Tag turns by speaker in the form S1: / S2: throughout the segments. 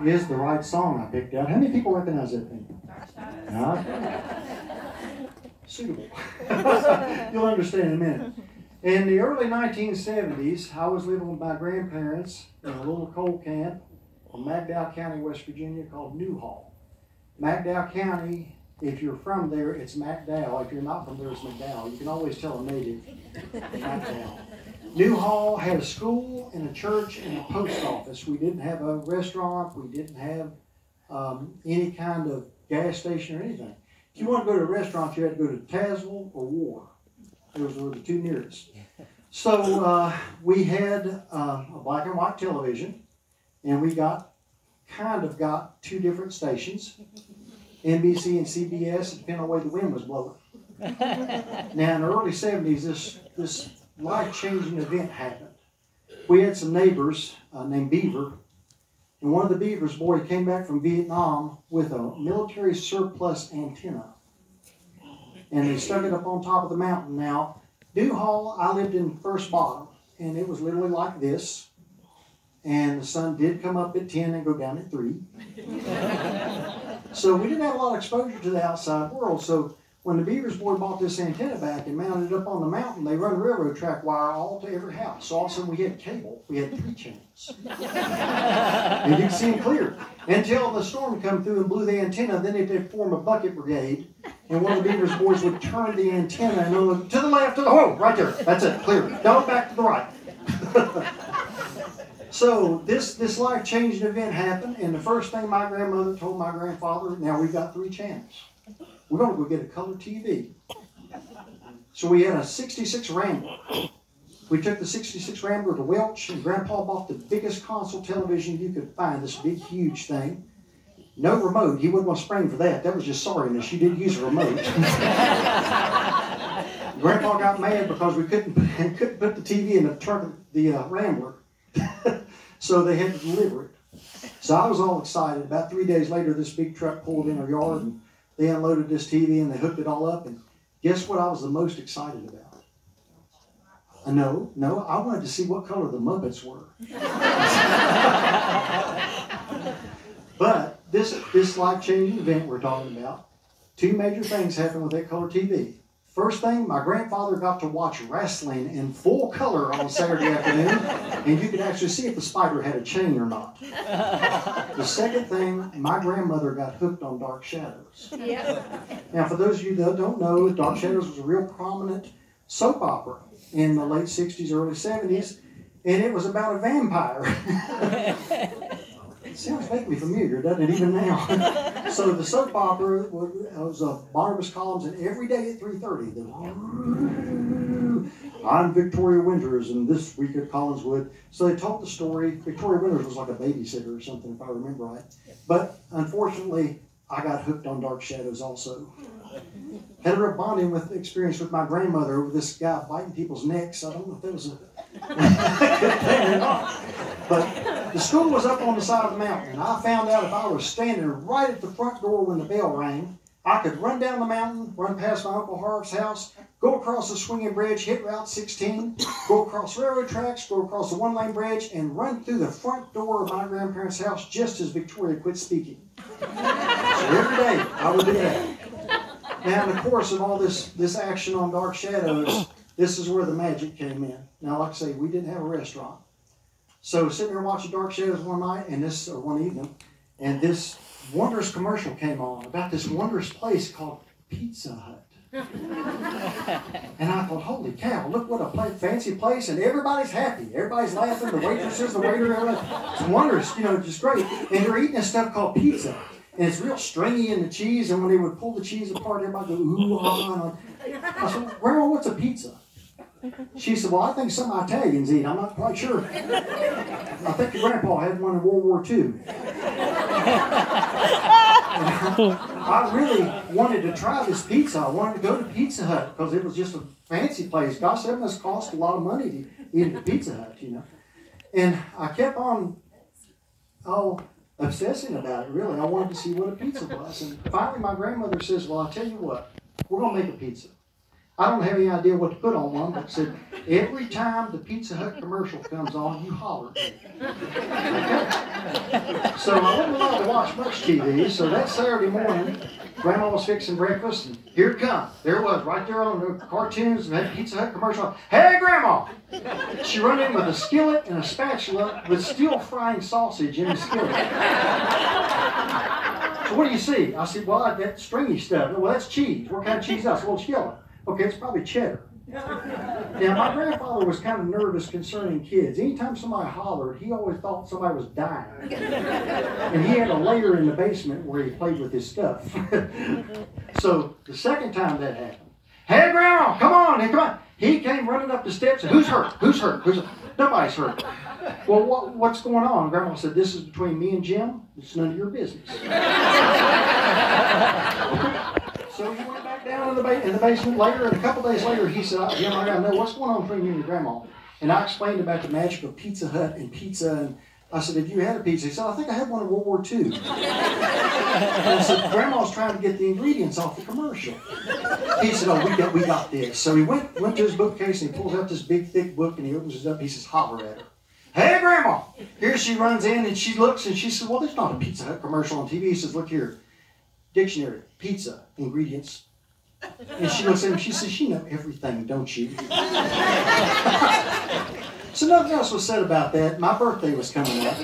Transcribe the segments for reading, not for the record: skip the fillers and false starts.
S1: is the right song I picked out. How many people recognize that thing? Suitable. You'll understand in a minute. In the early 1970s, I was living with my grandparents in a little coal camp in McDowell County, West Virginia, called Newhall. McDowell County, if you're from there, it's McDowell. If you're not from there, it's McDowell. You can always tell a native McDowell. Newhall had a school and a church and a post office. We didn't have a restaurant. We didn't have any kind of gas station or anything. If you wanted to go to a restaurant, you had to go to Tazewell or War. Those were the two nearest. So we had a black and white television, and we got two different stations, NBC and CBS, depending on the way the wind was blowing. Now, in the early 70s, this life-changing event happened. We had some neighbors named Beaver, and one of the Beavers' boy came back from Vietnam with a military surplus antenna. And they stuck it up on top of the mountain. Now, Newhall, I lived in First Bottom, and it was literally like this. And the sun did come up at 10 and go down at 3. So we didn't have a lot of exposure to the outside world. So when the Beaver's boy bought this antenna back and mounted it up on the mountain, they run railroad track wire all to every house. So all of a sudden we had cable. We had 3 channels. And you could see them clear. Until the storm come through and blew the antenna, then they'd form a bucket brigade. And one of the Beaver's boys would turn the antenna and go to the left, to the, oh, right there. That's it, clear. No, back to the right. So this life-changing event happened, and the first thing my grandmother told my grandfather, now we've got 3 channels. We're going to go get a color TV. So we had a 66 Rambler. We took the 66 Rambler to Welch, and Grandpa bought the biggest console television you could find, this big, huge thing. No remote. He wouldn't want to spring for that. That was just sorriness. You didn't use a remote. Grandpa got mad because we couldn't put the TV in the trunk of the Rambler. So they had to deliver it. So I was all excited. About 3 days later, this big truck pulled in our yard, and they unloaded this TV, and they hooked it all up. And guess what I was the most excited about? No, I wanted to see what color the Muppets were. But this life-changing event we're talking about, 2 major things happened with that color TV. First thing, my grandfather got to watch wrestling in full color on Saturday afternoon, and you could actually see if the spider had a chain or not. The second thing, my grandmother got hooked on Dark Shadows. Yeah. Now, for those of you that don't know, Dark Shadows was a real prominent soap opera in the late 60s, early 70s, and it was about a vampire. It sounds vaguely familiar, doesn't it, even now? So the soap opera was Barnabas Collins, and every day at 3:30, I'm Victoria Winters, and this week at Collinswood. So they told the story. Victoria Winters was like a babysitter or something, if I remember right. But unfortunately, I got hooked on Dark Shadows also. Had a real bonding experience with my grandmother over this guy biting people's necks. I don't know if that was a good thing or not. But the school was up on the side of the mountain, and I found out if I was standing right at the front door when the bell rang, I could run down the mountain, run past my Uncle Harv's house, go across the swinging bridge, hit Route 16, go across railroad tracks, go across the one-lane bridge, and run through the front door of my grandparents' house just as Victoria quit speaking. So every day I would do that. Now, in the course of all this action on Dark Shadows, this is where the magic came in. Now, like I say, we didn't have a restaurant. So sitting there watching Dark Shadows one night, or one evening, and this wondrous commercial came on about this wondrous place called Pizza Hut. And I thought, holy cow, look what a fancy place, and everybody's happy. Everybody's laughing, the waitresses, the waiter, everything. It's wondrous, just great. And they're eating this stuff called pizza. And it's real stringy in the cheese, and when they would pull the cheese apart, everybody would go, ooh, ah. I said, Grandma, what's a pizza? She said, well, I think some Italians eat. I'm not quite sure. I think your grandpa had one in World War II. I really wanted to try this pizza. I wanted to go to Pizza Hut because it was just a fancy place. Gosh, that must cost a lot of money to eat at Pizza Hut, And I kept on, obsessing about it, really. I wanted to see what a pizza was. And finally, my grandmother says, well, I'll tell you what. We're going to make a pizza. I don't have any idea what to put on one, but it said, every time the Pizza Hut commercial comes on, you holler at me. Okay. So I wasn't allowed to watch much TV, so that Saturday morning, Grandma was fixing breakfast, and here it comes. There it was, right there on the cartoons, and that Pizza Hut commercial. Hey, Grandma! She run in with a skillet and a spatula with still frying sausage in the skillet. So what do you see? I said, well, that stringy stuff. Well, that's cheese. What kind of cheese is that? Well, skillet. Okay, it's probably cheddar. Now, my grandfather was kind of nervous concerning kids. Anytime somebody hollered, he always thought somebody was dying. And he had a lair in the basement where he played with his stuff. So the second time that happened, hey, Grandma, come on, come on. He came running up the steps and, who's hurt? Who's hurt? Who's hurt? Nobody's hurt. Well, what's going on? Grandma said, this is between me and Jim. It's none of your business. So he went back down in the basement later, and a couple days later, he said, Jim, I got to know what's going on between you and your grandma. And I explained about the magic of Pizza Hut and pizza. And I said, have you had a pizza? He said, I think I had one in World War II. And I said, Grandma's trying to get the ingredients off the commercial. He said, oh, we got this. So he went to his bookcase, and he pulls out this big, thick book, and he opens it up. He says, holler at her. Hey, Grandma! Here she runs in, and she looks, and she says, well, there's not a Pizza Hut commercial on TV. He says, look here. Dictionary, pizza, ingredients. And she looks at him, she says, you know everything, don't you? So nothing else was said about that. My birthday was coming up.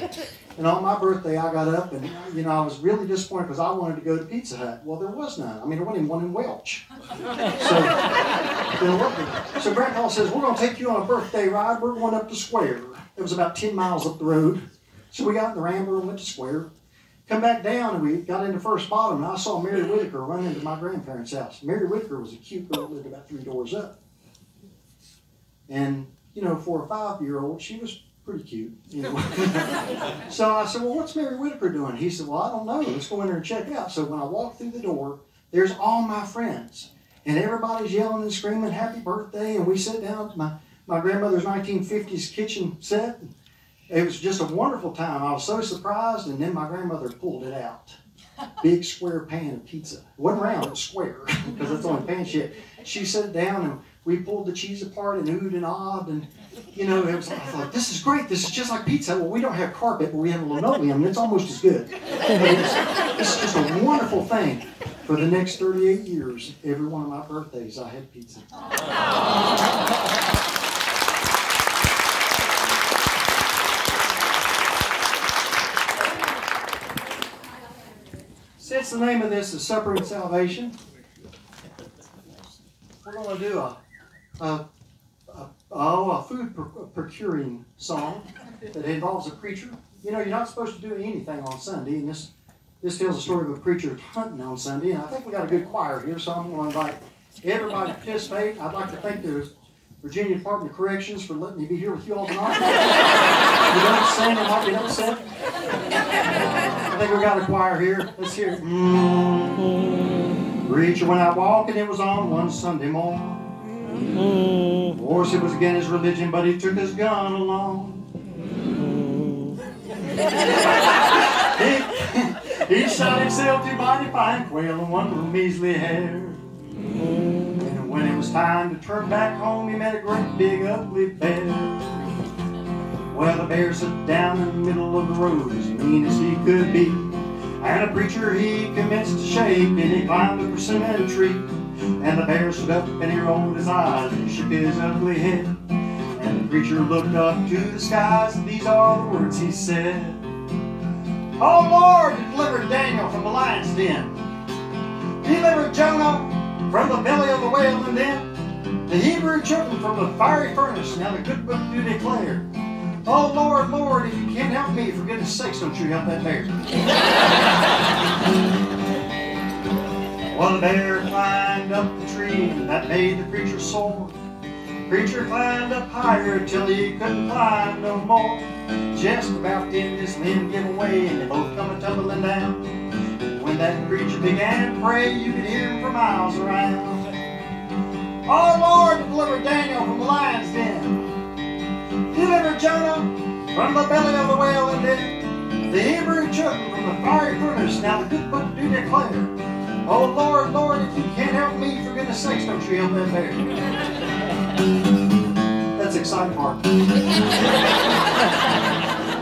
S1: And on my birthday, I got up and, I was really disappointed because I wanted to go to Pizza Hut. Well, there was none. I mean, there wasn't even one in Welch. So Grandpa says, we're going to take you on a birthday ride. We're going up to Square. It was about 10 miles up the road. So we got in the Rambler and went to Square. Come back down, and we got into First Bottom, and I saw Mary Whitaker run into my grandparents' house. Mary Whitaker was a cute girl that lived about 3 doors up. And, for a 5-year-old, she was pretty cute. So I said, well, what's Mary Whitaker doing? He said, well, I don't know. Let's go in there and check it out. So when I walked through the door, there's all my friends. And everybody's yelling and screaming, happy birthday. And we sit down at my grandmother's 1950s kitchen set. It was just a wonderful time. I was so surprised, and then my grandmother pulled it out. Big square pan of pizza. It wasn't round, it was square, because that's the only pan she had. She sat down, and we pulled the cheese apart and oohed and awed, and, it was like, I thought, this is great. This is just like pizza. Well, we don't have carpet, but we have linoleum, and it's almost as good. It's just a wonderful thing. For the next 38 years, every one of my birthdays, I had pizza. Since the name of this is Supper and Salvation, we're going to do a food procuring song that involves a preacher. You're not supposed to do anything on Sunday, and this tells the story of a preacher hunting on Sunday. And I think we got a good choir here, so I'm going to invite everybody to participate. I'd like to thank the Virginia Department of Corrections for letting me be here with you all tonight. You don't sing, I might get upset. I think we got a choir here. Let's hear it. Preacher went out walking, it was on one Sunday morning. Of course, it was again his religion, but he took his gun along. He shot himself 2 mighty fine quail and 1 little measly hare. And when it was time to turn back home, he met a great big ugly bear. Well, the bear sat down in the middle of the road as mean as he could be. And the preacher, he commenced to shake, and he climbed a persimmon tree. And the bear stood up and he rolled his eyes and shook his ugly head. And the preacher looked up to the skies, and these are the words he said. Oh Lord, you delivered Daniel from the lion's den. Delivered Jonah from the belly of the whale, and then the Hebrew children from the fiery furnace. Now the good book do declare. Oh Lord, Lord, if you can't help me, for goodness sakes, don't you help that bear. Well, the bear climbed up the tree, and that made the preacher sore. Preacher climbed up higher till he couldn't climb no more. Just about then this limb give away, and they both come a-tumbling down. When that preacher began to pray, you could hear him for miles around. Oh Lord, deliver Daniel from the lion's den. Deliver Jonah from the belly of the whale, and then the Hebrew children from the fiery furnace. Now the good book do declare. Oh Lord, Lord, if you can't help me, for goodness sakes, don't you help that bear. That's the exciting part.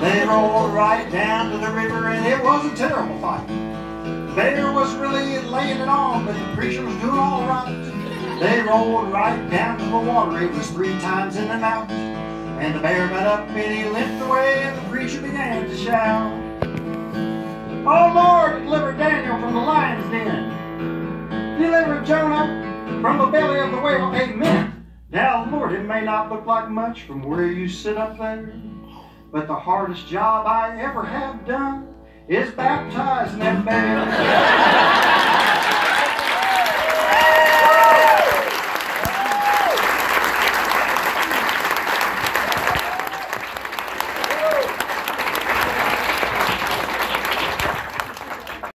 S1: They rolled right down to the river, and it was a terrible fight. The bear was really laying it on, but the creature was doing all right. They rolled right down to the water. It was 3 times in and out. And the bear got up and he limped away, and the preacher began to shout, "Oh Lord, deliver Daniel from the lion's den. Deliver Jonah from the belly of the whale, amen." Now, Lord, it may not look like much from where you sit up there, but the hardest job I ever have done is baptizing that bear.